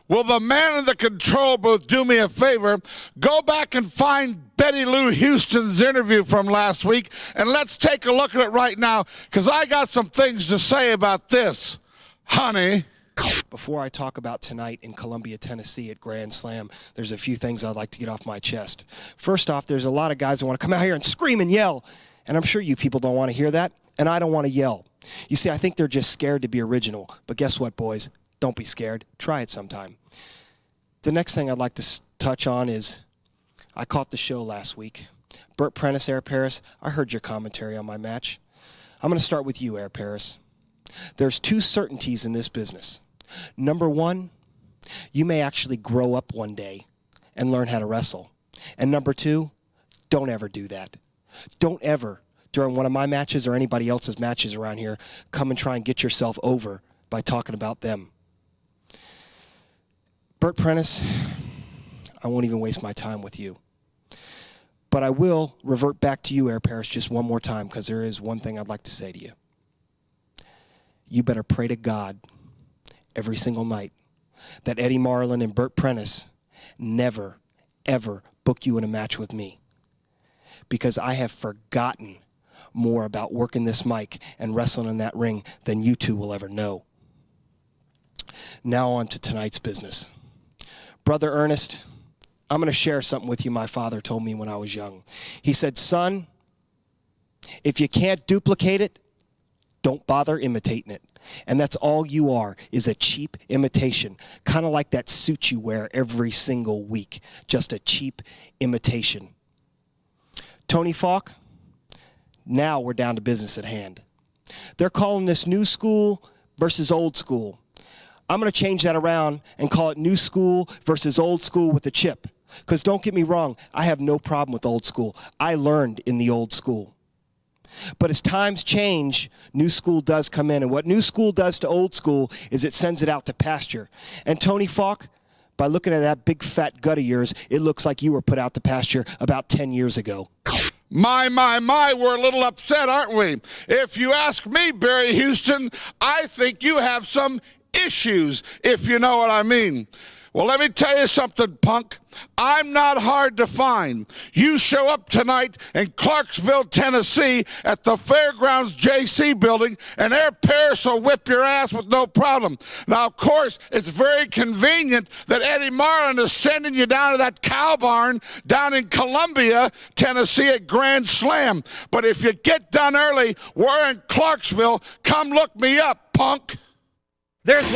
Will the man in the control booth do me a favor? Go back and find Betty Lou Houston's interview from last week, and let's take a look at it right now, because I got some things to say about this, honey. Before I talk about tonight in Columbia, Tennessee at Grand Slam, there's a few things I'd like to get off my chest. First off, there's a lot of guys that want to come out here and scream and yell, and I'm sure you people don't want to hear that, and I don't want to yell. You see, I think they're just scared to be original, but guess what, boys? Don't be scared. Try it sometime. The next thing I'd like to touch on is I caught the show last week. Bert Prentice, Air Paris, I heard your commentary on my match. I'm going to start with you, Air Paris. There's two certainties in this business. Number one, you may actually grow up one day and learn how to wrestle. And number two, don't ever do that. Don't ever, during one of my matches or anybody else's matches around here, come and try and get yourself over by talking about them. Bert Prentice, I won't even waste my time with you. But I will revert back to you, Air Paris, just one more time, because there is one thing I'd like to say to you. You better pray to God every single night that Eddie Marlin and Bert Prentice never, ever book you in a match with me. Because I have forgotten more about working this mic and wrestling in that ring than you two will ever know. Now on to tonight's business. Brother Ernest, I'm going to share something with you my father told me when I was young. He said, son, if you can't duplicate it, don't bother imitating it. And that's all you are, is a cheap imitation. Kind of like that suit you wear every single week. Just a cheap imitation. Tony Falk, now we're down to business at hand. They're calling this new school versus old school. I'm going to change that around and call it new school versus old school with a chip. Because don't get me wrong, I have no problem with old school. I learned in the old school. But as times change, new school does come in. And what new school does to old school is it sends it out to pasture. And Tony Falk, by looking at that big fat gut of yours, it looks like you were put out to pasture about 10 years ago. My, we're a little upset, aren't we? If you ask me, Barry Houston, I think you have some issues, if you know what I mean. Well, let me tell you something, punk. I'm not hard to find. You show up tonight in Clarksville, Tennessee at the Fairgrounds JC building, and Air Paris will whip your ass with no problem. Now, of course, it's very convenient that Eddie Marlin is sending you down to that cow barn down in Columbia, Tennessee at Grand Slam. But if you get done early, we're in Clarksville. Come look me up, punk. There's